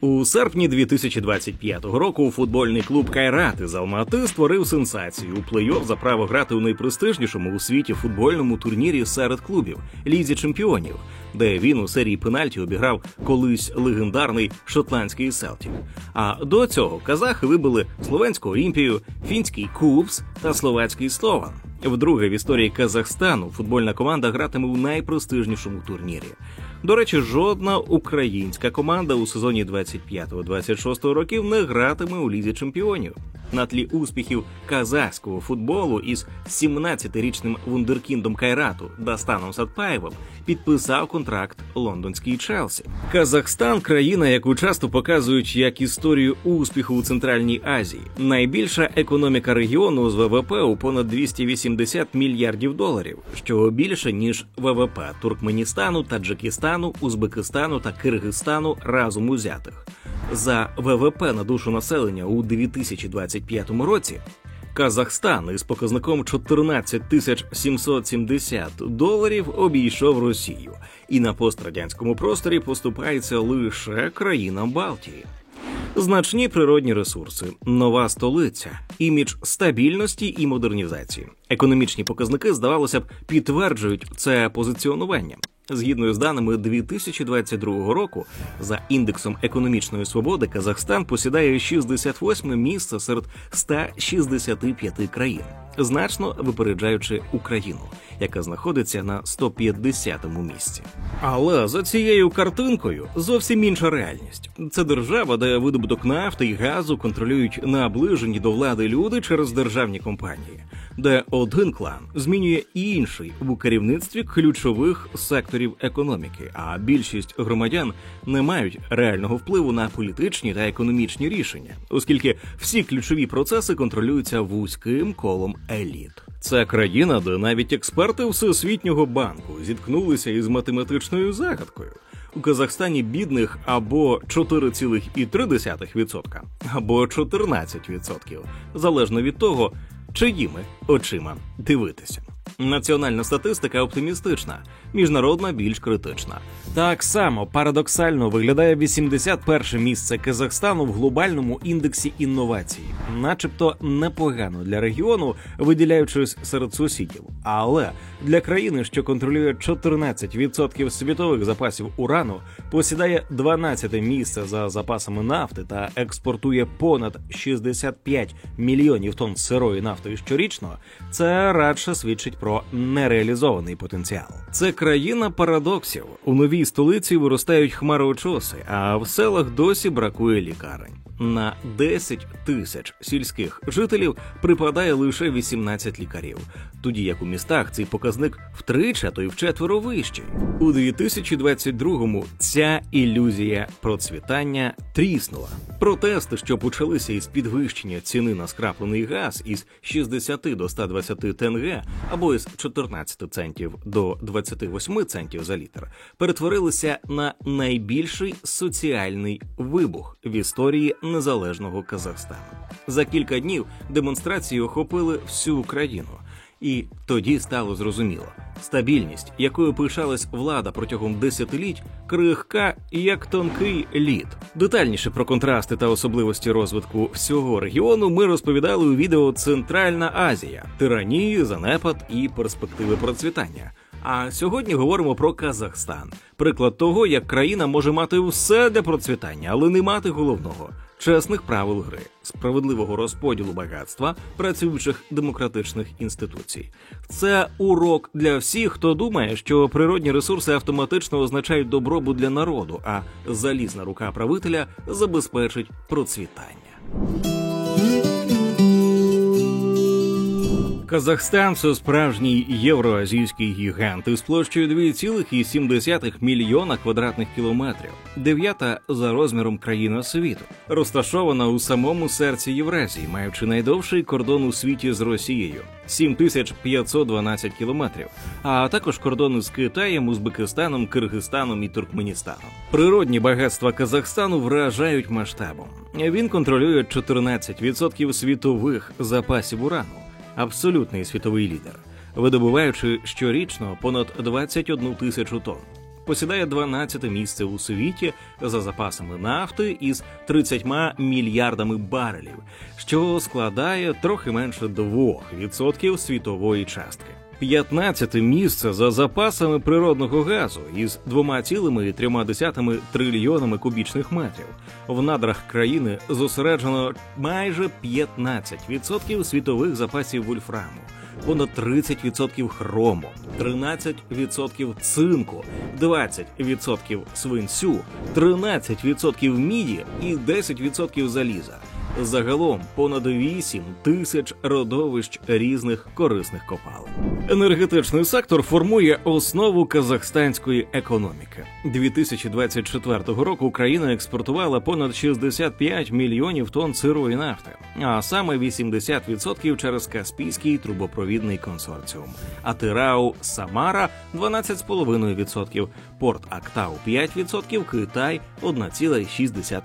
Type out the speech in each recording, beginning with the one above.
У серпні 2025 року футбольний клуб «Кайрат» із Алмати створив сенсацію у плей-офф за право грати у найпрестижнішому у світі футбольному турнірі серед клубів – Лізі чемпіонів, де він у серії пенальті обіграв колись легендарний шотландський «Селтік». А до цього казахи вибили словенську «Олімпію», фінський «Кубс» та словацький «Слован». Вдруге в історії Казахстану футбольна команда гратиме у найпрестижнішому турнірі. До речі, жодна українська команда у сезоні 25-26 років не гратиме у Лізі чемпіонів. На тлі успіхів казахського футболу із 17-річним вундеркіндом «Кайрату» Дастаном Сатпаєвим підписав контракт лондонський «Челсі». Казахстан – країна, яку часто показують як історію успіху у Центральній Азії. Найбільша економіка регіону з ВВП у понад 280 мільярдів доларів, що більше, ніж ВВП Туркменістану, Таджикистану, Узбекистану та Киргизстану разом узятих. За ВВП на душу населення у 2025 році Казахстан із показником 14 770 доларів обійшов Росію і на пострадянському просторі поступається лише країнам Балтії. Значні природні ресурси, нова столиця, імідж стабільності і модернізації. Економічні показники, здавалося б, підтверджують це позиціонування. Згідно з даними 2022 року, за індексом економічної свободи Казахстан посідає 68 місце серед 165 країн, значно випереджаючи Україну, яка знаходиться на 150-му місці. Але за цією картинкою зовсім інша реальність. Це держава, де видобуток нафти і газу контролюють наближені до влади люди через державні компанії, де один клан змінює інший у керівництві ключових секторів економіки, а більшість громадян не мають реального впливу на політичні та економічні рішення, оскільки всі ключові процеси контролюються вузьким колом еліт. Це країна, де навіть експерти Всесвітнього банку зіткнулися із математичною загадкою. У Казахстані бідних або 4,3%, або 14%, залежно від того, чиїми очима дивитися. Національна статистика оптимістична, міжнародна більш критична. Так само парадоксально виглядає 81-е місце Казахстану в глобальному індексі інновацій. Начебто непогано для регіону, виділяючись серед сусідів. Але для країни, що контролює 14% світових запасів урану, посідає 12-те місце за запасами нафти та експортує понад 65 мільйонів тонн сирої нафти щорічно, це радше свідчить про нереалізований потенціал. Це країна парадоксів. У новій столиці виростають хмарочоси, а в селах досі бракує лікарень. На 10 тисяч сільських жителів припадає лише 18 лікарів, тоді як у містах цей показник втричі, а то й вчетверо вищий. У 2022-му ця ілюзія процвітання тріснула. Протести, що почалися із підвищення ціни на скраплений газ із 60 до 120 тенге або із 14 центів до 28 центів за літр, перетворилися на найбільший соціальний вибух в історії незалежного Казахстану. За кілька днів демонстрації охопили всю країну. І тоді стало зрозуміло – стабільність, якою пишалась влада протягом десятиліть, крихка, як тонкий лід. Детальніше про контрасти та особливості розвитку всього регіону ми розповідали у відео «Центральна Азія. Тиранії, занепад і перспективи процвітання». А сьогодні говоримо про Казахстан. Приклад того, як країна може мати все для процвітання, але не мати головного – чесних правил гри, справедливого розподілу багатства, працюючих демократичних інституцій. Це урок для всіх, хто думає, що природні ресурси автоматично означають добробут для народу, а залізна рука правителя забезпечить процвітання. Казахстан – це справжній євроазійський гігант із площею 2,7 мільйона квадратних кілометрів, 9-та за розміром країна світу. Розташована у самому серці Євразії, маючи найдовший кордон у світі з Росією – 7512 кілометрів, а також кордони з Китаєм, Узбекистаном, Киргизстаном і Туркменістаном. Природні багатства Казахстану вражають масштабом. Він контролює 14% світових запасів урану. Абсолютний світовий лідер, видобуваючи щорічно понад 21 тисячу тонн. посідає 12-те місце у світі за запасами нафти із 30 мільярдами барелів, що складає трохи менше 2% світової частки. 15-те місце за запасами природного газу із 2,3 трильйонами кубічних метрів. В надрах країни зосереджено майже 15% світових запасів вольфраму, понад 30% хрому, 13% цинку, 20% свинцю, 13% міді і 10% заліза. Загалом понад 8 тисяч родовищ різних корисних копалин. Енергетичний сектор формує основу казахстанської економіки. 2024 року країна експортувала понад 65 мільйонів тонн сирої нафти, а саме 80% через Каспійський трубопровідний консорціум. Атирау Самара 12,5%, Порт Актау 5%, Китай 1,6%.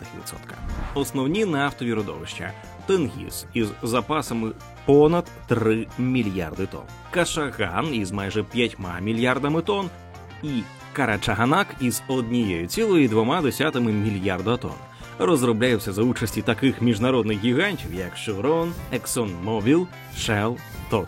Основні нафтові родовища: Тенгіз із запасами понад 3 мільярди тонн, Кашаган із майже 5 мільярдами тонн і Карачаганак із 1,2 мільярда тонн. Розробляються за участі таких міжнародних гігантів, як Chevron, ExxonMobil, Shell, Total.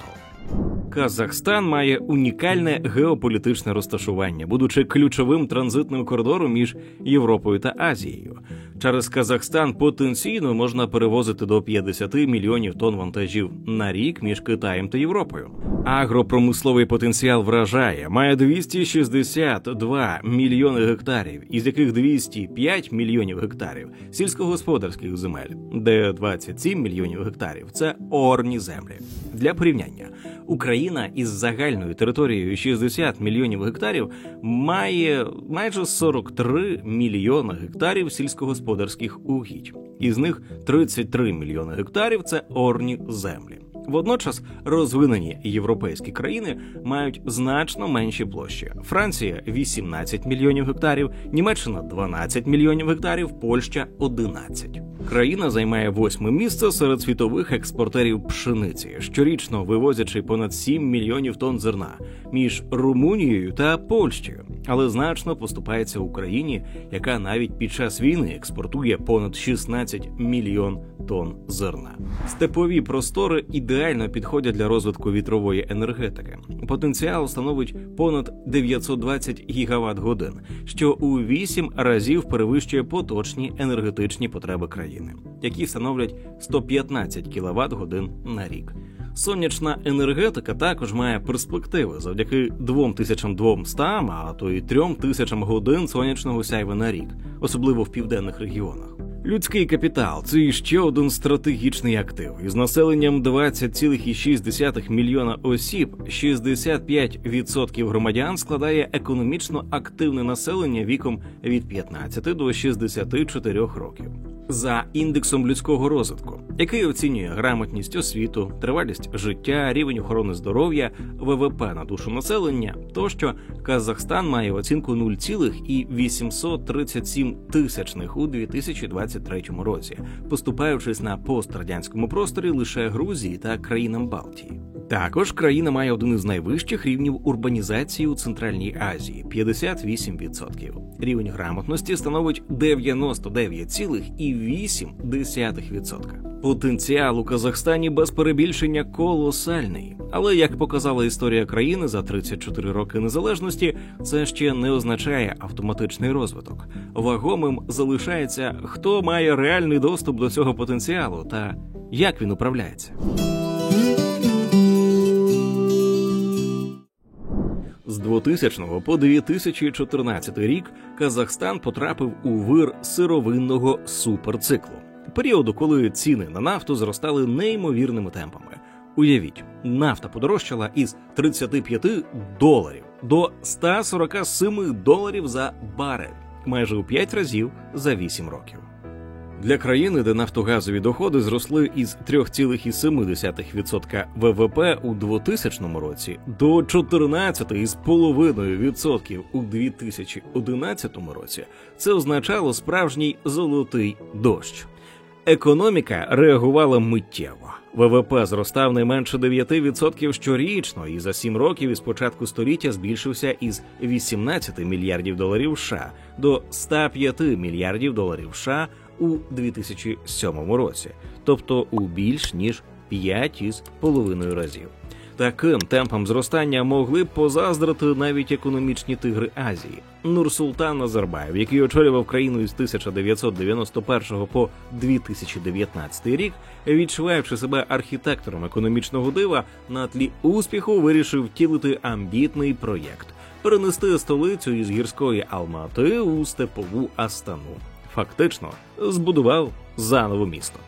Казахстан має унікальне геополітичне розташування, будучи ключовим транзитним коридором між Європою та Азією. Через Казахстан потенційно можна перевозити до 50 мільйонів тонн вантажів на рік між Китаєм та Європою. Агропромисловий потенціал вражає, має 262 мільйони гектарів, із яких 205 мільйонів гектарів – сільськогосподарських земель, де 27 мільйонів гектарів – це орні землі. Для порівняння, Україна із загальною територією 60 мільйонів гектарів має майже 43 мільйони гектарів сільськогосподарських угідь. Із них 33 мільйони гектарів – це орні землі. Водночас розвинені європейські країни мають значно менші площі. Франція – 18 мільйонів гектарів, Німеччина – 12 мільйонів гектарів, Польща – 11. Країна займає 8-те місце серед світових експортерів пшениці, щорічно вивозячи понад 7 мільйонів тонн зерна між Румунією та Польщею, але значно поступається Україні, яка навіть під час війни експортує понад 16 мільйон тонн зерна. Степові простори ідеально підходять для розвитку вітрової енергетики. Потенціал становить понад 920 гігават-годин, що у 8 разів перевищує поточні енергетичні потреби країни, які становлять 115 кіловат-годин на рік. Сонячна енергетика також має перспективи завдяки 2200, а то й 3000 годин сонячного сяйва на рік, особливо в південних регіонах. Людський капітал – це ще один стратегічний актив. Із населенням 20,6 мільйона осіб 65% громадян складає економічно активне населення віком від 15 до 64 років. За індексом людського розвитку, який оцінює грамотність, освіту, тривалість життя, рівень охорони здоров'я, ВВП на душу населення, тощо, Казахстан має оцінку 0,837 у 2023 році, поступаючись на пострадянському просторі лише Грузії та країнам Балтії. Також країна має один із найвищих рівнів урбанізації у Центральній Азії – 58%. Рівень грамотності становить 99,8%. Потенціал у Казахстані без перебільшення колосальний. Але, як показала історія країни за 34 роки незалежності, це ще не означає автоматичний розвиток. Вагомим залишається, хто має реальний доступ до цього потенціалу та як він управляється. З 2000 по 2014 рік Казахстан потрапив у вир сировинного суперциклу. Періоду, коли ціни на нафту зростали неймовірними темпами. Уявіть, нафта подорожчала із $35 до $147 за барель, майже у 5 разів за 8 років. Для країни, де нафтогазові доходи зросли із 3,7% ВВП у 2000 році до 14,5% у 2011 році, це означало справжній золотий дощ. Економіка реагувала миттєво. ВВП зростав не менше 9% щорічно і за 7 років із початку століття збільшився із 18 мільярдів доларів США до 105 мільярдів доларів США у 2007 році, тобто у більш ніж 5,5 разів. Таким темпом зростання могли б позаздрити навіть економічні тигри Азії. Нурсултан Назарбаєв, який очолював країну із 1991 по 2019 рік, відчуваючи себе архітектором економічного дива, на тлі успіху вирішив втілити амбітний проєкт – перенести столицю із гірської Алмати у степову Астану. Фактично, збудував заново місто.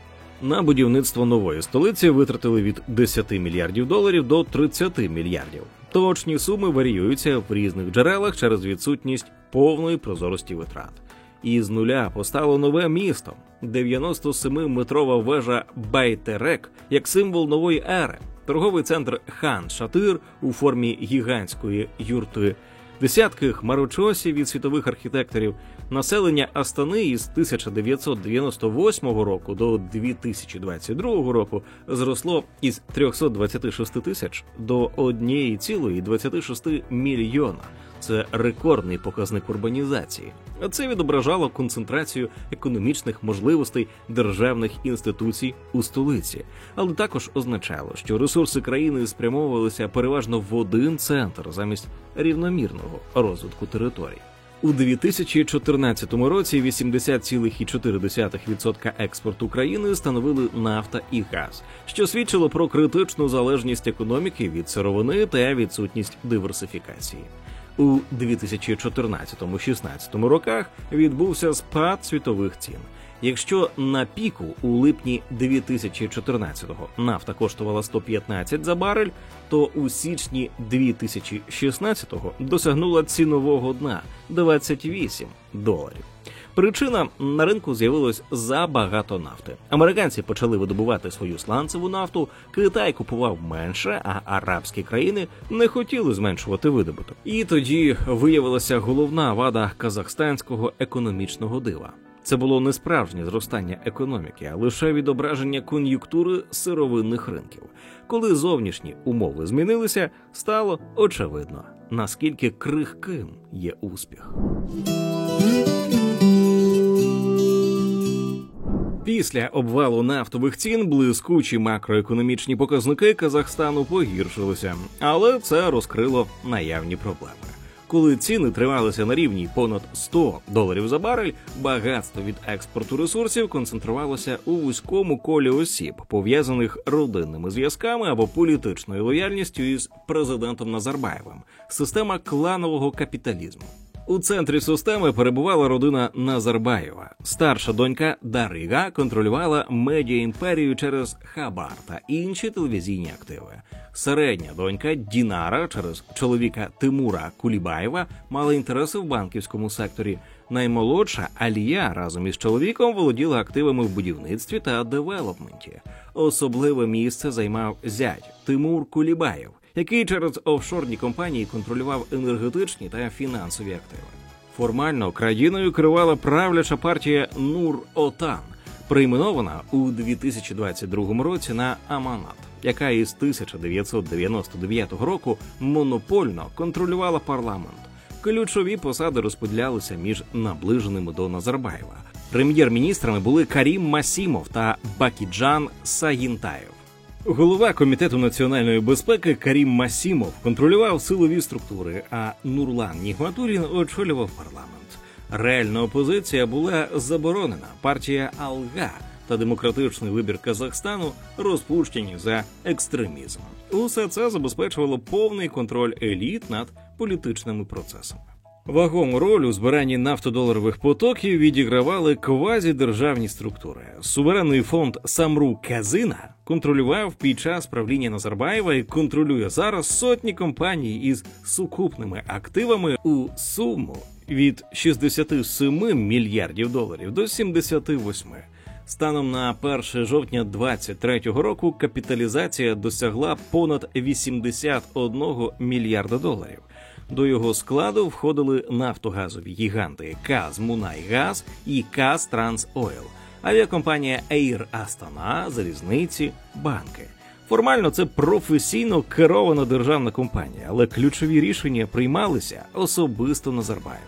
На будівництво нової столиці витратили від 10 мільярдів доларів до 30 мільярдів. Точні суми варіюються в різних джерелах через відсутність повної прозорості витрат. Із нуля постало нове місто – 97-метрова вежа Байтерек як символ нової ери, торговий центр Хан-Шатир у формі гігантської юрти, десятки хмарочосів від світових архітекторів. Населення Астани із 1998 року до 2022 року зросло із 326 тисяч до 1,26 мільйона. Це рекордний показник урбанізації. А це відображало концентрацію економічних можливостей державних інституцій у столиці. Але також означало, що ресурси країни спрямовувалися переважно в один центр замість рівномірного розвитку територій. У 2014 році 80,4% експорту країни становили нафта і газ, що свідчило про критичну залежність економіки від сировини та відсутність диверсифікації. У 2014-16 роках відбувся спад світових цін. Якщо на піку у липні 2014-го нафта коштувала 115 за барель, то у січні 2016-го досягнула цінового дна – 28 доларів. Причина – на ринку з'явилось забагато нафти. Американці почали видобувати свою сланцеву нафту, Китай купував менше, а арабські країни не хотіли зменшувати видобуток. І тоді виявилася головна вада казахстанського економічного дива. Це було не справжнє зростання економіки, а лише відображення кон'юнктури сировинних ринків. Коли зовнішні умови змінилися, стало очевидно, наскільки крихким є успіх. Після обвалу нафтових цін блискучі макроекономічні показники Казахстану погіршилися, але це розкрило наявні проблеми. Коли ціни трималися на рівні понад 100 доларів за барель, багатство від експорту ресурсів концентрувалося у вузькому колі осіб, пов'язаних родинними зв'язками або політичною лояльністю із президентом Назарбаєвим. Система кланового капіталізму. У центрі системи перебувала родина Назарбаєва. Старша донька Дарига контролювала медіаімперію через Хабар та інші телевізійні активи. Середня донька Дінара через чоловіка Тимура Кулібаєва мала інтереси в банківському секторі. Наймолодша Алія разом із чоловіком володіла активами в будівництві та девелопменті. Особливе місце займав зять Тимур Кулібаєв, який через офшорні компанії контролював енергетичні та фінансові активи. Формально країною керувала правляча партія Нур-Отан, перейменована у 2022 році на Аманат, яка із 1999 року монопольно контролювала парламент. Ключові посади розподілялися між наближеними до Назарбаєва. Прем'єр-міністрами були Карім Масімов та Бакіджан Сагінтаєв. Голова Комітету національної безпеки Карім Масімов контролював силові структури, а Нурлан Нігматуллін очолював парламент. Реальна опозиція була заборонена, партія Алга та демократичний вибір Казахстану розпущені за екстремізм. Усе це забезпечувало повний контроль еліт над політичними процесами. Вагому роль у збиранні нафтодоларових потоків відігравали квазідержавні структури. Суверенний фонд Самру-Казина контролював під час правління Назарбаєва і контролює зараз сотні компаній із сукупними активами у суму від 67 мільярдів доларів до 78. Станом на 1 жовтня 2023 року капіталізація досягла понад 81 мільярда доларів. До його складу входили нафтогазові гіганти «Казмунайгаз» і «Казтрансойл», авіакомпанія Air Astana, залізниці, банки. Формально це професійно керована державна компанія, але ключові рішення приймалися особисто Назарбаєвим.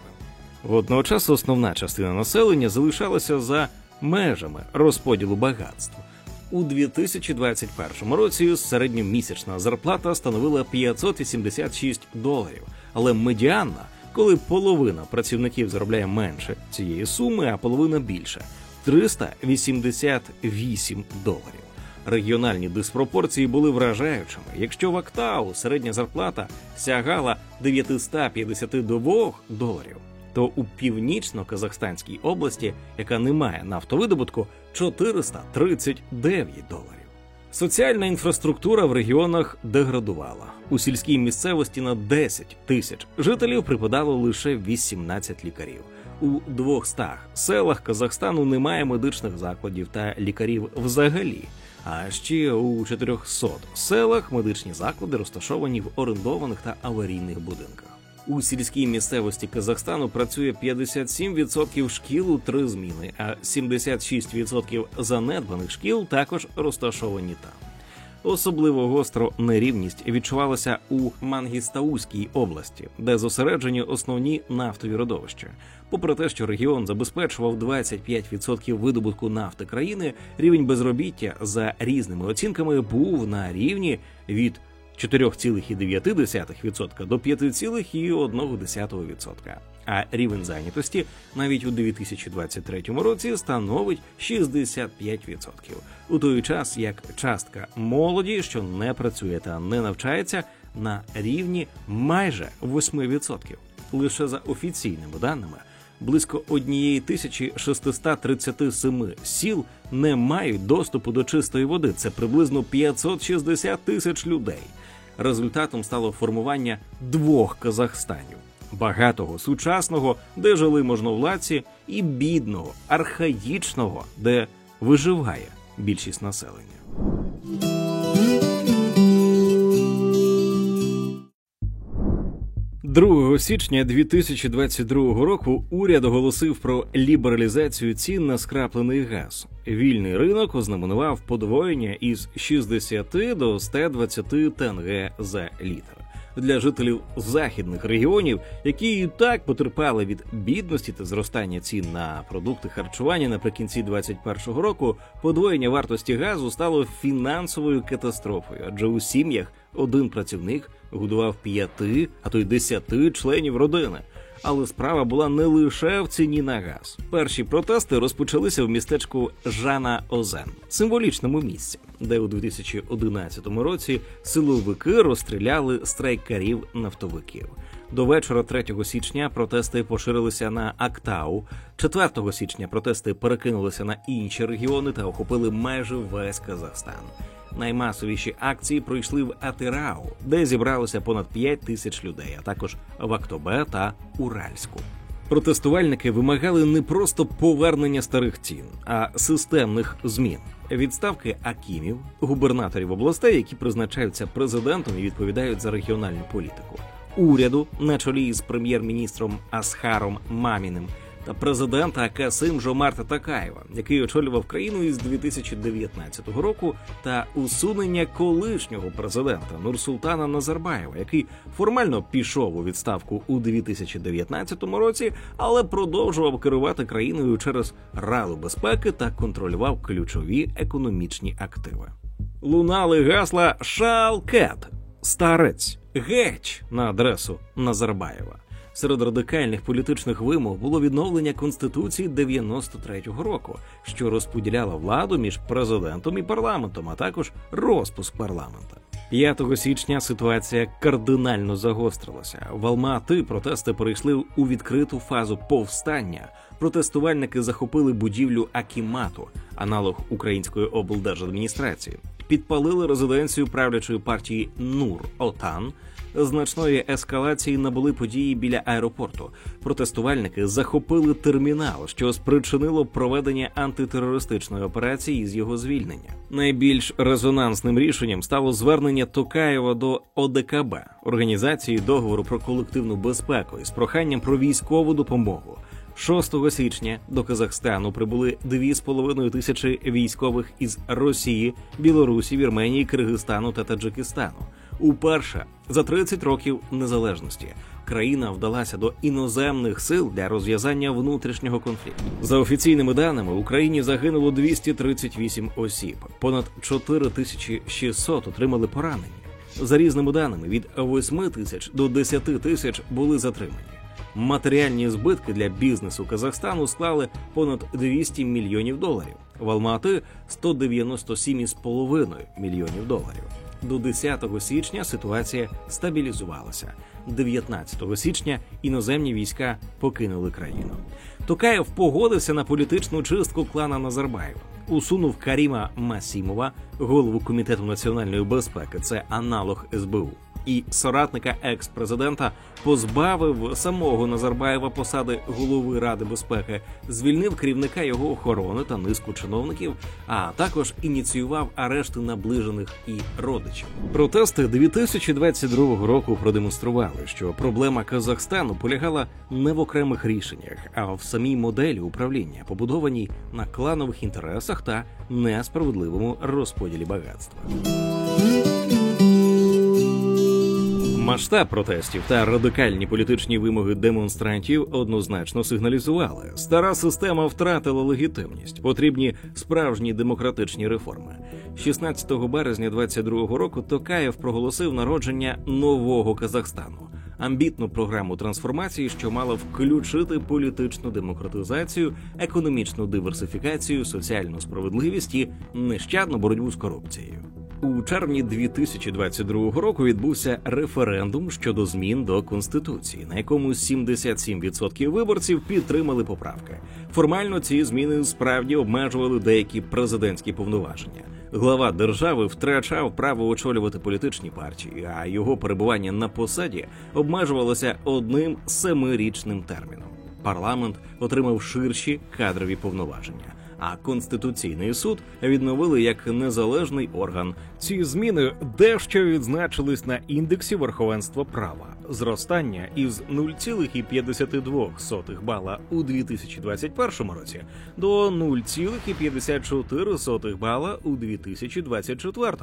Водночас основна частина населення залишалася за межами розподілу багатств. У 2021 році середньомісячна зарплата становила $586, але медіанна, коли половина працівників заробляє менше цієї суми, а половина більше – $388. Регіональні диспропорції були вражаючими. Якщо в Актау середня зарплата сягала $952, то у північно-казахстанській області, яка не має нафтовидобутку, $439. Соціальна інфраструктура в регіонах деградувала. У сільській місцевості на 10 тисяч жителів припадало лише 18 лікарів. У 200 селах Казахстану немає медичних закладів та лікарів взагалі. А ще у 400 селах медичні заклади розташовані в орендованих та аварійних будинках. У сільській місцевості Казахстану працює 57% шкіл у 3 зміни, а 76% занедбаних шкіл також розташовані там. Особливо гостро нерівність відчувалася у Мангістаузькій області, де зосереджені основні нафтові родовища. Попри те, що регіон забезпечував 25% видобутку нафти країни, рівень безробіття за різними оцінками був на рівні від 4,9% до 5,1%. А рівень зайнятості навіть у 2023 році становить 65%. У той час, як частка молоді, що не працює та не навчається, на рівні майже 8%. Лише за офіційними даними, близько 1637 сіл не мають доступу до чистої води. Це приблизно 560 тисяч людей. Результатом стало формування 2 Казахстанів. Багатого, сучасного, де жили можновладці, і бідного, архаїчного, де виживає більшість населення. «2 січня 2022 року уряд оголосив про лібералізацію цін на скраплений газ. Вільний ринок ознаменував подвоєння із 60 до 120 тенге за літр. Для жителів західних регіонів, які і так потерпали від бідності та зростання цін на продукти харчування наприкінці 2021 року, подвоєння вартості газу стало фінансовою катастрофою, адже у сім'ях один працівник годував 5, а то й 10 членів родини. Але справа була не лише в ціні на газ. Перші протести розпочалися в містечку Жана-Озен, символічному місці, де у 2011 році силовики розстріляли страйкарів-нафтовиків. До вечора 3 січня протести поширилися на Актау, 4 січня протести перекинулися на інші регіони та охопили майже весь Казахстан. Наймасовіші акції пройшли в Атирау, де зібралося понад 5 тисяч людей, а також в Актобе та Уральську. Протестувальники вимагали не просто повернення старих цін, а системних змін. Відставки акімів, губернаторів областей, які призначаються президентом і відповідають за регіональну політику, уряду на чолі з прем'єр-міністром Асхаром Маміним та президента Касим-Жомарта Токаєва, який очолював країну із 2019 року, та усунення колишнього президента Нурсултана Назарбаєва, який формально пішов у відставку у 2019 році, але продовжував керувати країною через Раду безпеки та контролював ключові економічні активи. Лунали гасла «Шалкет» – «Старець», «Геть» на адресу Назарбаєва. Серед радикальних політичних вимог було відновлення Конституції 93-го року, що розподіляла владу між президентом і парламентом, а також розпуск парламента. 5 січня ситуація кардинально загострилася. В Алма-Ати протести перейшли у відкриту фазу повстання. Протестувальники захопили будівлю Акімату, аналог української облдержадміністрації, підпалили резиденцію правлячої партії Нур-Отан. Значної ескалації набули події біля аеропорту. Протестувальники захопили термінал, що спричинило проведення антитерористичної операції з його звільнення. Найбільш резонансним рішенням стало звернення Токаєва до ОДКБ, Організації договору про колективну безпеку, із проханням про військову допомогу. 6 січня до Казахстану прибули 2,5 тисячі військових із Росії, Білорусі, Вірменії, Киргизстану та Таджикистану. Уперше за 30 років незалежності країна вдалася до іноземних сил для розв'язання внутрішнього конфлікту. За офіційними даними, в Україні загинуло 238 осіб, понад 4600 отримали поранення. За різними даними, від 8 тисяч до 10 тисяч були затримані. Матеріальні збитки для бізнесу Казахстану склали понад 200 мільйонів доларів. В Алмати – 197,5 мільйонів доларів. До 10 січня ситуація стабілізувалася. 19 січня іноземні війська покинули країну. Токаєв погодився на політичну чистку клана Назарбаєва. Усунув Каріма Масімова, голову Комітету національної безпеки, це аналог СБУ, і соратника екс-президента, позбавив самого Назарбаєва посади голови Ради безпеки, звільнив керівника його охорони та низку чиновників, а також ініціював арешти наближених і родичів. Протести 2022 року продемонстрували, що проблема Казахстану полягала не в окремих рішеннях, а в самій моделі управління, побудованій на кланових інтересах та несправедливому розподілі багатства. Масштаб протестів та радикальні політичні вимоги демонстрантів однозначно сигналізували. Стара система втратила легітимність. Потрібні справжні демократичні реформи. 16 березня 2022 року Токаєв проголосив народження нового Казахстану. Амбітну програму трансформації, що мала включити політичну демократизацію, економічну диверсифікацію, соціальну справедливість і нещадну боротьбу з корупцією. У червні 2022 року відбувся референдум щодо змін до Конституції, на якому 77% виборців підтримали поправки. Формально ці зміни справді обмежували деякі президентські повноваження. Глава держави втрачав право очолювати політичні партії, а його перебування на посаді обмежувалося одним 7-річним терміном. Парламент отримав ширші кадрові повноваження, а Конституційний суд відновили як незалежний орган. Ці зміни дещо відзначились на індексі верховенства права. Зростання із 0,52 бала у 2021 році до 0,54 бала у 2024,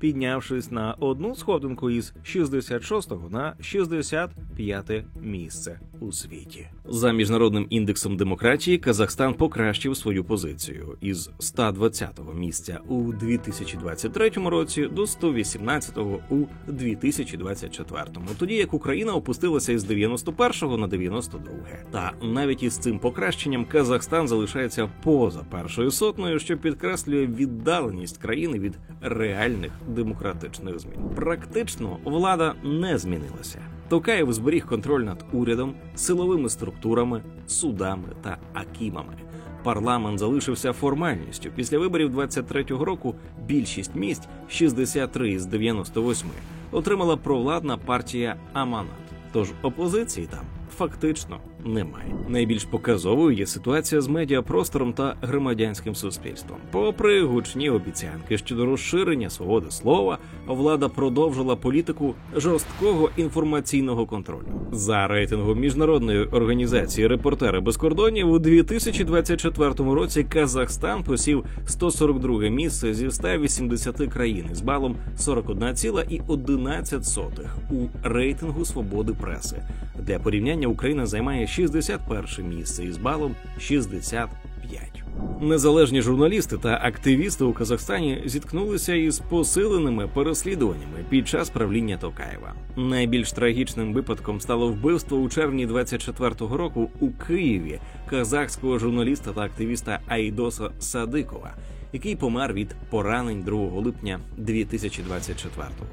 піднявшись на одну сходинку із 66-го на 65-те місце у світі. За міжнародним індексом демократії Казахстан покращив свою позицію із 120-го місця у 2023 році до 118-го у 2024, тоді як Україна опустилася із 91-го на 92-ге. Та навіть із цим покращенням Казахстан залишається поза першою сотнею, що підкреслює віддаленість країни від реальних демократичних змін. Практично влада не змінилася. Токаєв зберіг контроль над урядом, силовими структурами, судами та акімами. Парламент залишився формальністю. Після виборів 23-го року більшість місць, 63 із 98, отримала провладна партія Аманат. Тож опозиції там фактично немає. Найбільш показовою є ситуація з медіапростором та громадянським суспільством. Попри гучні обіцянки щодо розширення свободи слова, влада продовжила політику жорсткого інформаційного контролю. За рейтингом міжнародної організації «Репортери без кордонів» у 2024 році Казахстан посів 142 місце зі 180 країн з балом 41,11 у рейтингу свободи преси. Для порівняння Україна займає 61 місце із балом 65. Незалежні журналісти та активісти у Казахстані зіткнулися із посиленими переслідуваннями під час правління Токаєва. Найбільш трагічним випадком стало вбивство у червні 24-го року у Києві казахського журналіста та активіста Айдоса Садикова, який помер від поранень 2 липня 2024-го.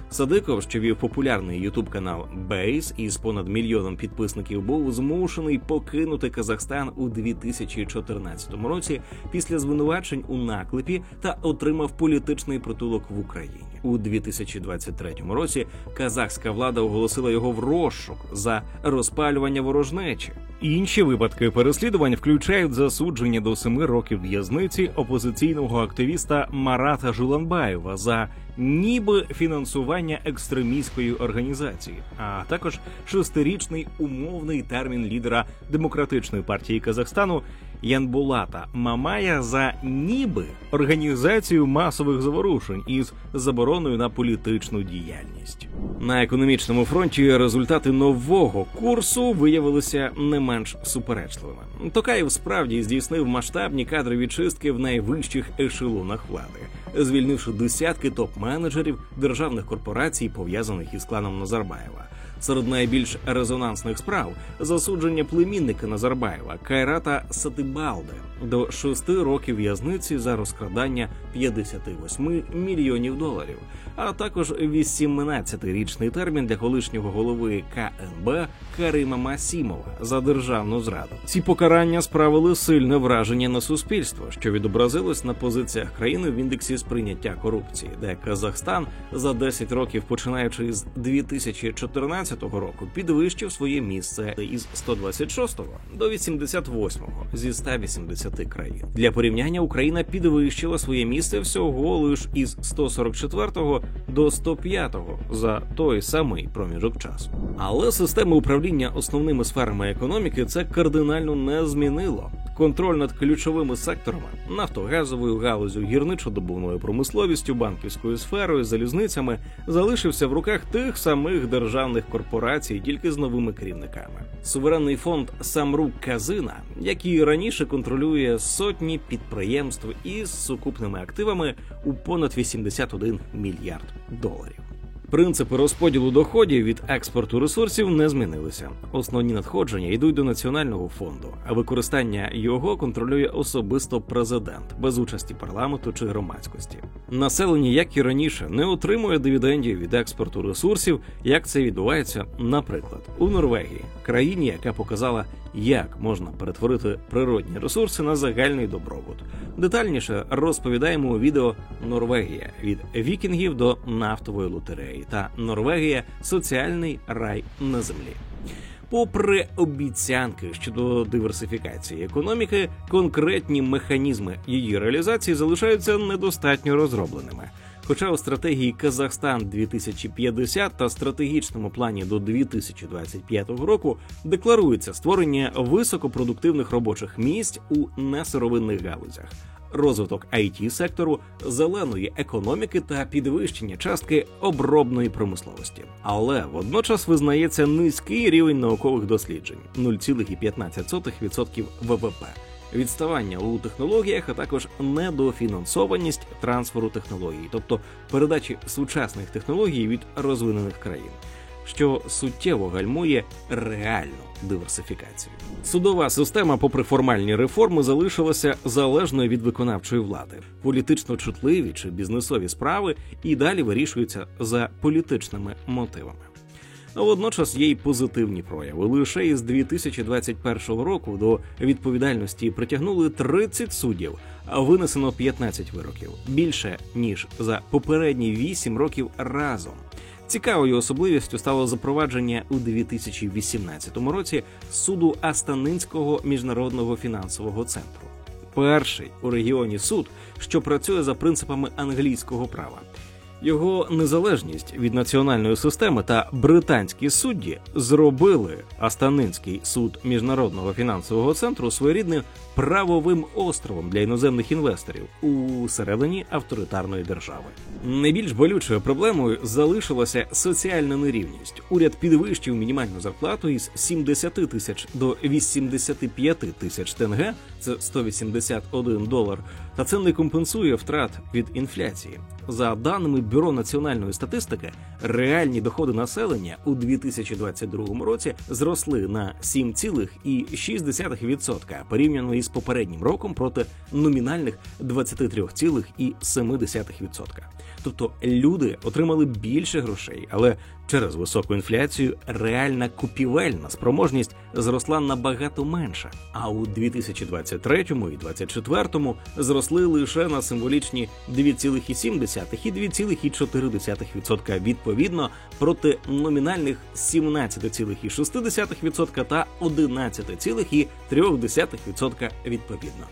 Садиков, що вів популярний ютуб-канал Бейс із понад 1 мільйоном підписників, був змушений покинути Казахстан у 2014 році після звинувачень у наклепі та отримав політичний притулок в Україні. У 2023 році казахська влада оголосила його в розшук за розпалювання ворожнечі. Інші випадки переслідувань включають засудження до 7 років в'язниці опозиційного активіста Марата Жуланбаєва за ніби фінансування екстремістської організації, а також 6-річний умовний термін лідера Демократичної партії Казахстану Янбулата Мамая за ніби організацію масових заворушень із забороною на політичну діяльність. На економічному фронті результати нового курсу виявилися не менш суперечливими. Токаєв справді здійснив масштабні кадрові чистки в найвищих ешелонах влади, звільнивши десятки топ-менеджерів державних корпорацій, пов'язаних із кланом Назарбаєва. Серед найбільш резонансних справ – засудження племінника Назарбаєва Кайрата Сатибалде до 6 років в'язниці за розкрадання 58 мільйонів доларів, а також 18-річний термін для колишнього голови КНБ Карима Масімова за державну зраду. Ці покарання справили сильне враження на суспільство, що відобразилось на позиціях країни в індексі сприйняття корупції, де Казахстан за 10 років, починаючи з 2014 року, підвищив своє місце із 126-го до 88-го зі 180 країн. Для порівняння Україна підвищила своє місце всього лиш із 144-го до 105-го за той самий проміжок часу. Але система управління основними сферами економіки це кардинально не змінило. Контроль над ключовими секторами – нафтогазовою галузю, гірничо-добувною промисловістю, банківською сферою, залізницями – залишився в руках тих самих державних корпорацій, тільки з новими керівниками. Суверенний фонд Самрук-Казина, який раніше контролює сотні підприємств із сукупними активами у понад 81 мільярд доларів. Принципи розподілу доходів від експорту ресурсів не змінилися. Основні надходження йдуть до національного фонду, а використання його контролює особисто президент, без участі парламенту чи громадськості. Населення, як і раніше, не отримує дивідендів від експорту ресурсів, як це відбувається, наприклад, у Норвегії, країні, яка показала, як можна перетворити природні ресурси на загальний добробут. Детальніше розповідаємо у відео «Норвегія – від вікінгів до нафтової лотереї» та «Норвегія – соціальний рай на землі». Попри обіцянки щодо диверсифікації економіки, конкретні механізми її реалізації залишаються недостатньо розробленими. Хоча у стратегії «Казахстан-2050» та стратегічному плані до 2025 року декларується створення високопродуктивних робочих місць у несировинних галузях, розвиток IT-сектору, зеленої економіки та підвищення частки обробної промисловості. Але водночас визнається низький рівень наукових досліджень – 0,15% ВВП. Відставання у технологіях, а також недофінансованість трансферу технологій, тобто передачі сучасних технологій від розвинених країн, що суттєво гальмує реальну диверсифікацію. Судова система, попри формальні реформи, залишилася залежною від виконавчої влади. Політично чутливі чи бізнесові справи і далі вирішуються за політичними мотивами. А водночас є й позитивні прояви. Лише із 2021 року до відповідальності притягнули 30 суддів, а винесено 15 вироків. Більше, ніж за попередні 8 років разом. Цікавою особливістю стало запровадження у 2018 році суду Астанинського міжнародного фінансового центру. Перший у регіоні суд, що працює за принципами англійського права. Його незалежність від національної системи та британські судді зробили Астанинський суд Міжнародного фінансового центру своєрідним правовим островом для іноземних інвесторів у середині авторитарної держави. Найбільш болючою проблемою залишилася соціальна нерівність. Уряд підвищив мінімальну зарплату із 70 тисяч до 85 тисяч тенге, це $181, та це не компенсує втрат від інфляції. За даними Бюро національної статистики, реальні доходи населення у 2022 році зросли на 7,6% порівняно із попереднім роком проти номінальних 23,7%. Тобто люди отримали більше грошей, але через високу інфляцію реальна купівельна спроможність зросла набагато менше. А у 2023 і 2024 зросли лише на символічні 2,7% і 2,4% відповідно проти номінальних 17,6% та 11,3% відповідно.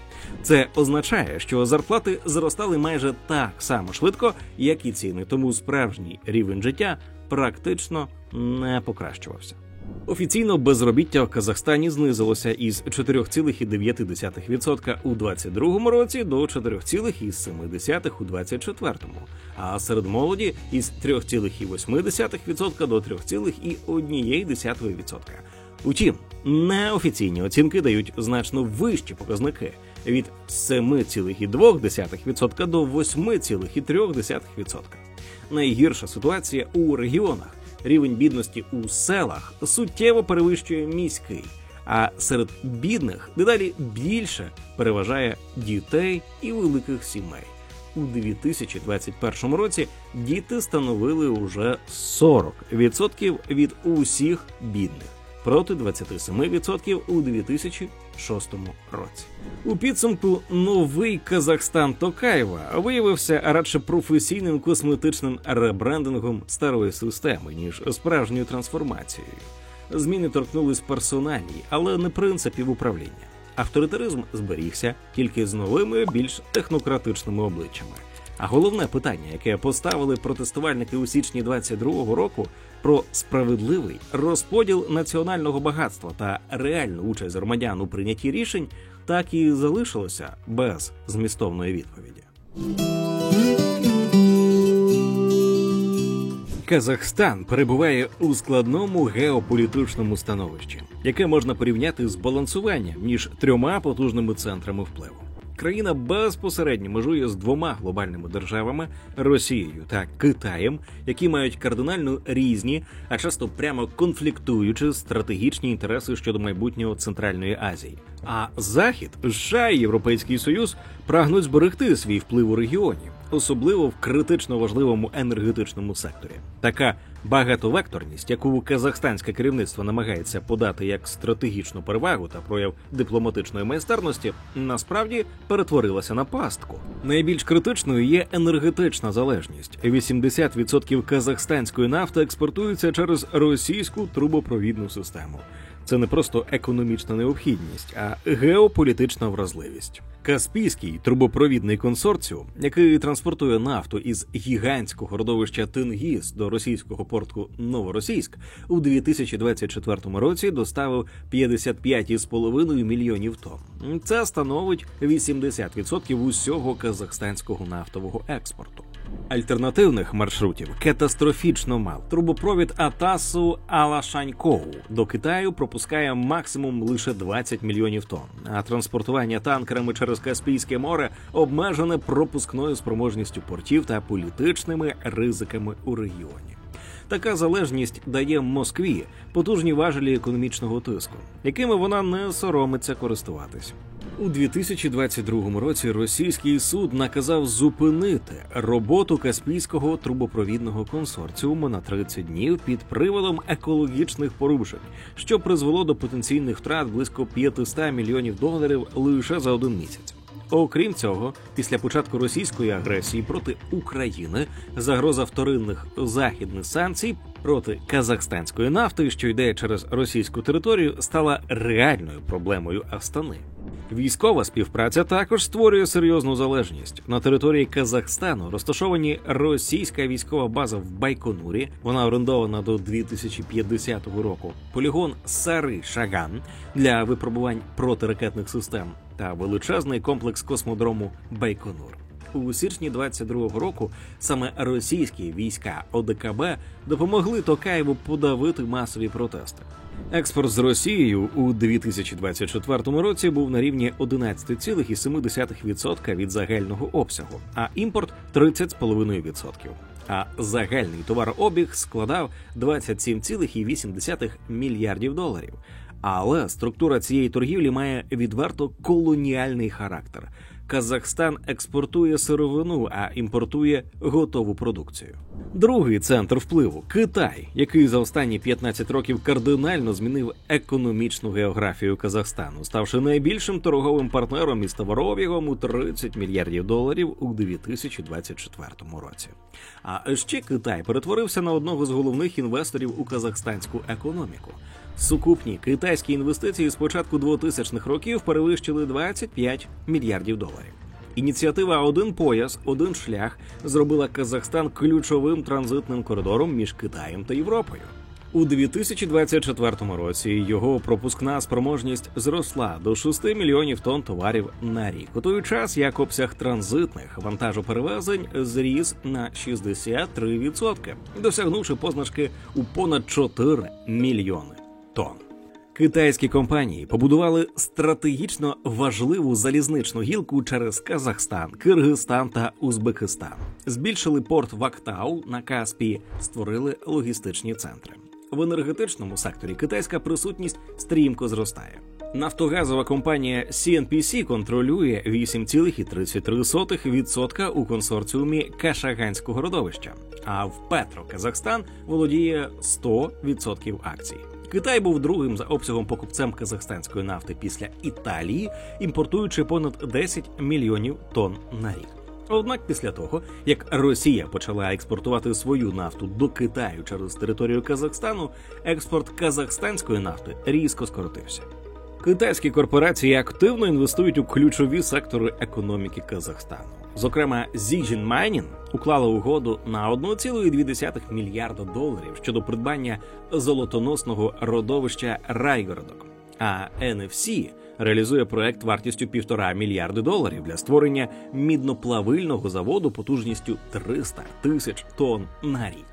Це означає, що зарплати зростали майже так само швидко, як і ціни, тому справжній рівень життя практично не покращувався. Офіційно безробіття в Казахстані знизилося із 4,9% у 2022 році до 4,7% у 2024, а серед молоді із 3,8% до 3,1%. Утім, неофіційні оцінки дають значно вищі показники – від 7,2% до 8,3%. Найгірша ситуація у регіонах. Рівень бідності у селах суттєво перевищує міський, а серед бідних дедалі більше переважає дітей і великих сімей. У 2021 році діти становили уже 40% від усіх бідних, проти 27% у 2006 році. У підсумку новий Казахстан Токаєва виявився радше професійним косметичним ребрендингом старої системи, ніж справжньою трансформацією. Зміни торкнулись персональні, але не принципів управління. Авторитаризм зберігся тільки з новими, більш технократичними обличчями. А головне питання, яке поставили протестувальники у січні 2022 року, про справедливий розподіл національного багатства та реальну участь громадян у прийнятті рішень, так і залишилося без змістовної відповіді. Казахстан перебуває у складному геополітичному становищі, яке можна порівняти з балансуванням між трьома потужними центрами впливу. Країна безпосередньо межує з двома глобальними державами – Росією та Китаєм, які мають кардинально різні, а часто прямо конфліктуючі стратегічні інтереси щодо майбутнього Центральної Азії. А Захід, США і Європейський Союз прагнуть зберегти свій вплив у регіоні, особливо в критично важливому енергетичному секторі. Така багатовекторність, яку казахстанське керівництво намагається подати як стратегічну перевагу та прояв дипломатичної майстерності, насправді перетворилася на пастку. Найбільш критичною є енергетична залежність. 80% казахстанської нафти експортується через російську трубопровідну систему. Це не просто економічна необхідність, а геополітична вразливість. Каспійський трубопровідний консорціум, який транспортує нафту із гігантського родовища Тенгіз до російського порту Новоросійськ, у 2024 році доставив 55,5 мільйонів тонн. Це становить 80% усього казахстанського нафтового експорту. Альтернативних маршрутів катастрофічно мало. Трубопровід Атасу-Алашанькоу до Китаю пропускає максимум лише 20 мільйонів тонн, а транспортування танкерами через Каспійське море обмежене пропускною спроможністю портів та політичними ризиками у регіоні. Така залежність дає Москві потужні важелі економічного тиску, якими вона не соромиться користуватись. У 2022 році російський суд наказав зупинити роботу Каспійського трубопровідного консорціуму на 30 днів під приводом екологічних порушень, що призвело до потенційних втрат близько $500 мільйонів лише за один місяць. Окрім цього, після початку російської агресії проти України загроза вторинних західних санкцій проти казахстанської нафти, що йде через російську територію, стала реальною проблемою Астани. Військова співпраця також створює серйозну залежність. На території Казахстану розташовані російська військова база в Байконурі, вона орендована до 2050 року, полігон Сари-Шаган для випробувань протиракетних систем та величезний комплекс космодрому Байконур. У січні 22-го року саме російські війська ОДКБ допомогли Токаєву подавити масові протести. Експорт з Росією у 2024 році був на рівні 11,7% від загального обсягу, а імпорт – 30,5%. А загальний товарообіг складав 27,8 мільярдів доларів. Але структура цієї торгівлі має відверто колоніальний характер. Казахстан експортує сировину, а імпортує готову продукцію. Другий центр впливу – Китай, який за останні 15 років кардинально змінив економічну географію Казахстану, ставши найбільшим торговим партнером із товарообігом у 30 мільярдів доларів у 2024 році. А ще Китай перетворився на одного з головних інвесторів у казахстанську економіку. Сукупні китайські інвестиції з початку 2000-х років перевищили 25 мільярдів доларів. Ініціатива «Один пояс, один шлях» зробила Казахстан ключовим транзитним коридором між Китаєм та Європою. У 2024 році його пропускна спроможність зросла до 6 мільйонів тонн товарів на рік, у той час як обсяг транзитних вантажоперевезень зріс на 63%, досягнувши позначки у понад 4 мільйони тонн. Китайські компанії побудували стратегічно важливу залізничну гілку через Казахстан, Киргизстан та Узбекистан. Збільшили порт в Актау на Каспії, створили логістичні центри. В енергетичному секторі китайська присутність стрімко зростає. Нафтогазова компанія CNPC контролює 8,33% у консорціумі Кашаганського родовища, а в Петроказахстан володіє 100% акцій. Китай був другим за обсягом покупцем казахстанської нафти після Італії, імпортуючи понад 10 мільйонів тонн на рік. Однак після того, як Росія почала експортувати свою нафту до Китаю через територію Казахстану, експорт казахстанської нафти різко скоротився. Китайські корпорації активно інвестують у ключові сектори економіки Казахстану. Зокрема, Zijin Mining уклала угоду на 1,2 мільярда доларів щодо придбання золотоносного родовища Райгородок. А NFC реалізує проект вартістю 1,5 мільярди доларів для створення мідноплавильного заводу потужністю 300 тисяч тонн на рік.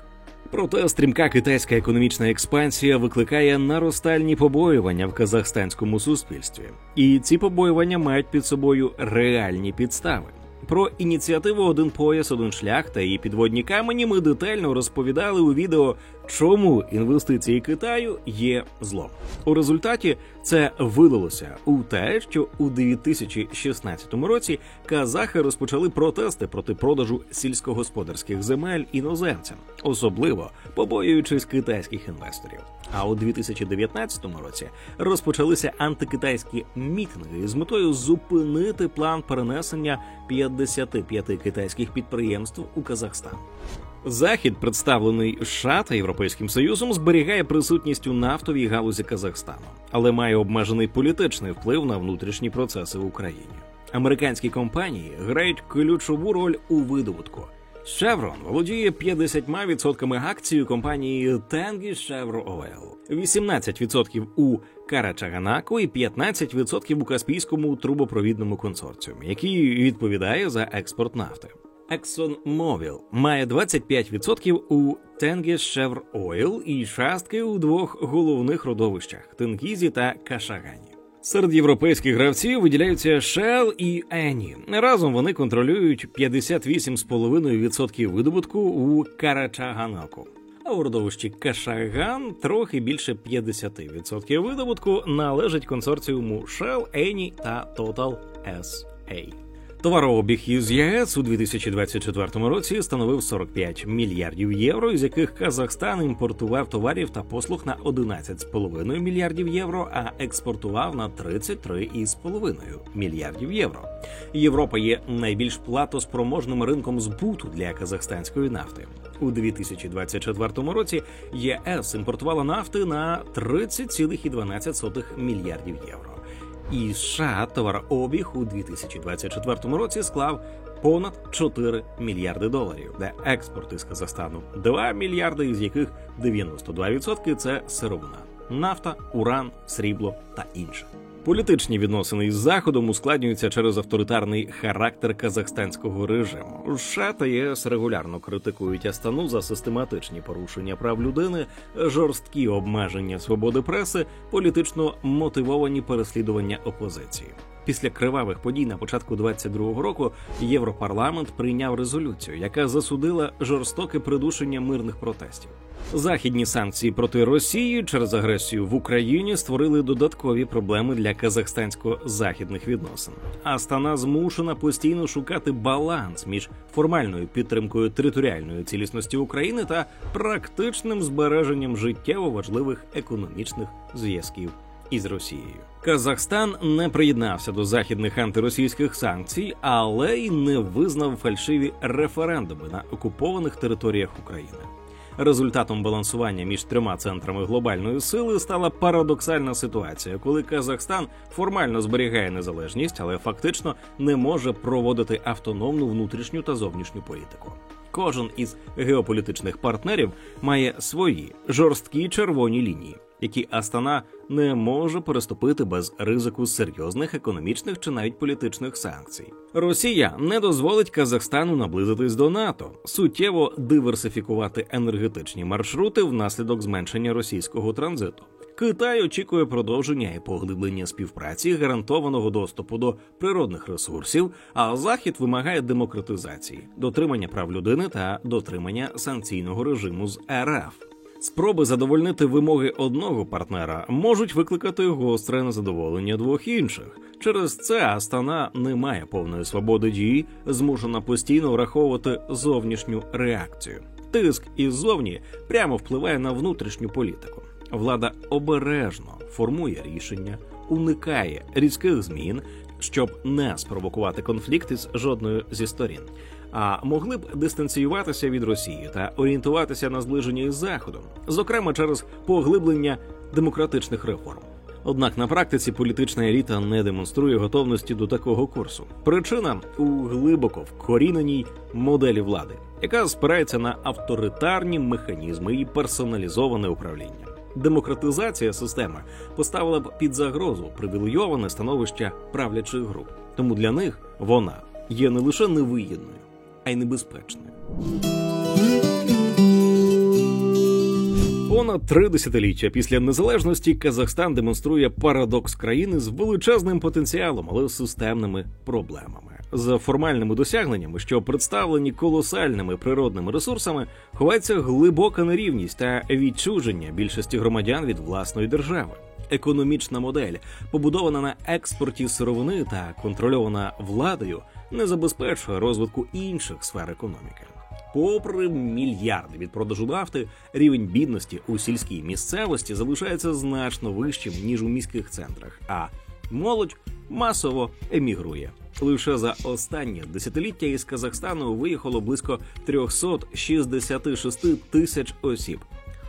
Проте стрімка китайська економічна експансія викликає наростальні побоювання в казахстанському суспільстві. І ці побоювання мають під собою реальні підстави. Про ініціативу «Один пояс, один шлях» та її підводні камені ми детально розповідали у відео «Чому інвестиції Китаю є злом?». У результаті це вилилося у те, що у 2016 році казахи розпочали протести проти продажу сільськогосподарських земель іноземцям, особливо побоюючись китайських інвесторів. А у 2019 році розпочалися антикитайські мітинги з метою зупинити план перенесення 55 китайських підприємств у Казахстан. Захід, представлений США та Європейським Союзом, зберігає присутність у нафтовій галузі Казахстану, але має обмежений політичний вплив на внутрішні процеси в Україні. Американські компанії грають ключову роль у видобутку. Chevron володіє 50% акцій компанії Tenghi Chevron Oil, 18% у Карачаганаку і 15% у Каспійському трубопровідному консорціумі, який відповідає за експорт нафти. ExxonMobil має 25% у Tenghi Chevron Oil і частки у двох головних родовищах – Тенгізі та Кашагані. Серед європейських гравців виділяються Shell і Eni. Разом вони контролюють 58,5% видобутку у Карачаганаку. А у родовищі Кашаган трохи більше 50% видобутку належить консорціуму Shell, Eni та Total S.A. Товарообіг із ЄС у 2024 році становив 45 мільярдів євро, із яких Казахстан імпортував товарів та послуг на 11,5 мільярдів євро, а експортував на 33,5 мільярдів євро. Європа є найбільш платоспроможним ринком збуту для казахстанської нафти. У 2024 році ЄС імпортувала нафти на 30,12 мільярдів євро. І США товарообіг у 2024 році склав понад 4 мільярди доларів, де експорт із Казахстану 2 мільярди, із яких 92% – це сировина – нафта, уран, срібло та інше. Політичні відносини із Заходом ускладнюються через авторитарний характер казахстанського режиму. США та ЄС регулярно критикують Астану за систематичні порушення прав людини, жорсткі обмеження свободи преси, політично мотивовані переслідування опозиції. Після кривавих подій на початку 22-го року Європарламент прийняв резолюцію, яка засудила жорстоке придушення мирних протестів. Західні санкції проти Росії через агресію в Україні створили додаткові проблеми для казахстансько-західних відносин. Астана змушена постійно шукати баланс між формальною підтримкою територіальної цілісності України та практичним збереженням життєво важливих економічних зв'язків із Росією. Казахстан не приєднався до західних антиросійських санкцій, але й не визнав фальшиві референдуми на окупованих територіях України. Результатом балансування між трьома центрами глобальної сили стала парадоксальна ситуація, коли Казахстан формально зберігає незалежність, але фактично не може проводити автономну внутрішню та зовнішню політику. Кожен із геополітичних партнерів має свої жорсткі червоні лінії, які Астана не може переступити без ризику серйозних економічних чи навіть політичних санкцій. Росія не дозволить Казахстану наблизитись до НАТО, суттєво диверсифікувати енергетичні маршрути внаслідок зменшення російського транзиту. Китай очікує продовження і поглиблення співпраці, гарантованого доступу до природних ресурсів, а Захід вимагає демократизації, дотримання прав людини та дотримання санкційного режиму з РФ. Спроби задовольнити вимоги одного партнера можуть викликати гостре незадоволення двох інших. Через це Астана не має повної свободи дії, змушена постійно враховувати зовнішню реакцію. Тиск іззовні прямо впливає на внутрішню політику. Влада обережно формує рішення, уникає різких змін, щоб не спровокувати конфлікт із жодною зі сторін. А могли б дистанціюватися від Росії та орієнтуватися на зближення із Заходом, зокрема через поглиблення демократичних реформ. Однак на практиці політична еліта не демонструє готовності до такого курсу. Причина у глибоко вкоріненій моделі влади, яка спирається на авторитарні механізми і персоналізоване управління. Демократизація системи поставила б під загрозу привілейоване становище правлячих груп. Тому для них вона є не лише невигідною, а й небезпечною. Понад 3 десятиліття після незалежності Казахстан демонструє парадокс країни з величезним потенціалом, але з системними проблемами. За формальними досягненнями, що представлені колосальними природними ресурсами, ховається глибока нерівність та відчуження більшості громадян від власної держави. Економічна модель, побудована на експорті сировини та контрольована владою, не забезпечує розвитку інших сфер економіки. Попри мільярди від продажу нафти, рівень бідності у сільській місцевості залишається значно вищим, ніж у міських центрах, а молодь масово емігрує. Лише за останнє десятиліття із Казахстану виїхало близько 366 тисяч осіб.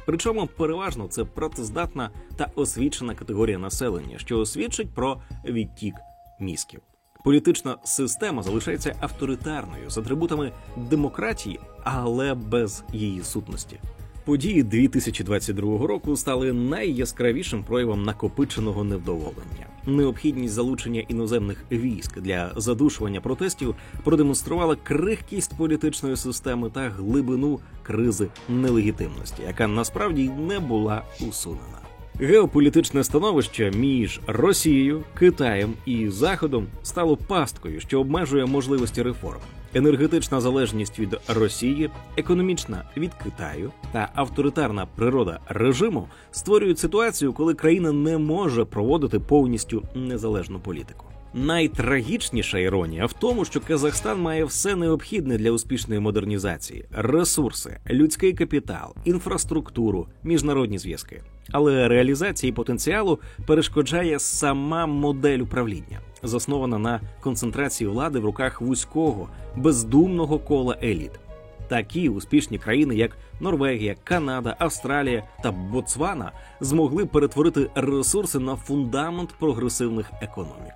Причому переважно це працездатна та освічена категорія населення, що свідчить про відтік мізків. Політична система залишається авторитарною, з атрибутами демократії, але без її сутності. Події 2022 року стали найяскравішим проявом накопиченого невдоволення. Необхідність залучення іноземних військ для задушування протестів продемонструвала крихкість політичної системи та глибину кризи нелегітимності, яка насправді не була усунена. Геополітичне становище між Росією, Китаєм і Заходом стало пасткою, що обмежує можливості реформ. Енергетична залежність від Росії, економічна від Китаю та авторитарна природа режиму створюють ситуацію, коли країна не може проводити повністю незалежну політику. Найтрагічніша іронія в тому, що Казахстан має все необхідне для успішної модернізації – ресурси, людський капітал, інфраструктуру, міжнародні зв'язки. Але реалізації потенціалу перешкоджає сама модель управління, заснована на концентрації влади в руках вузького, бездумного кола еліт. Такі успішні країни, як Норвегія, Канада, Австралія та Ботсвана, змогли перетворити ресурси на фундамент прогресивних економік.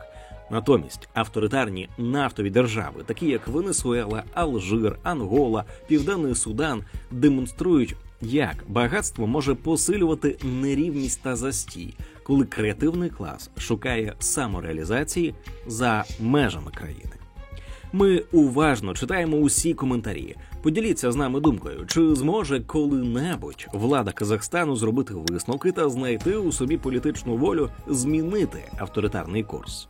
Натомість авторитарні нафтові держави, такі як Венесуела, Алжир, Ангола, Південний Судан, демонструють, як багатство може посилювати нерівність та застій, коли креативний клас шукає самореалізації за межами країни. Ми уважно читаємо усі коментарі. Поділіться з нами думкою, чи зможе коли-небудь влада Казахстану зробити висновки та знайти у собі політичну волю змінити авторитарний курс.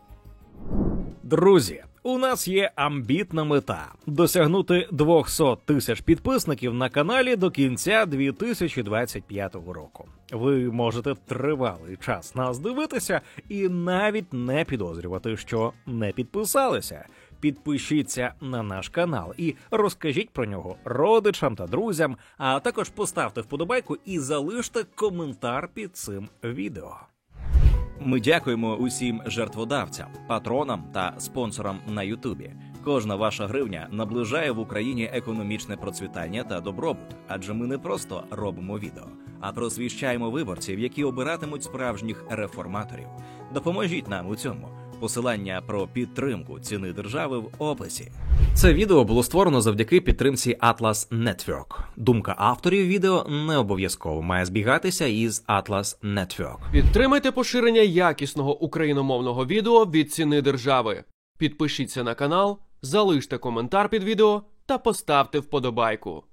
Друзі, у нас є амбітна мета – досягнути 200 тисяч підписників на каналі до кінця 2025 року. Ви можете тривалий час нас дивитися і навіть не підозрювати, що не підписалися. Підпишіться на наш канал і розкажіть про нього родичам та друзям, а також поставте вподобайку і залиште коментар під цим відео. Ми дякуємо усім жертводавцям, патронам та спонсорам на Ютубі. Кожна ваша гривня наближає в Україні економічне процвітання та добробут, адже ми не просто робимо відео, а просвіщаємо виборців, які обиратимуть справжніх реформаторів. Допоможіть нам у цьому. Посилання про підтримку ціни держави в описі. Це відео було створено завдяки підтримці Atlas Network. Думка авторів відео не обов'язково має збігатися із Atlas Network. Підтримайте поширення якісного україномовного відео від ціни держави. Підпишіться на канал, залиште коментар під відео та поставте вподобайку.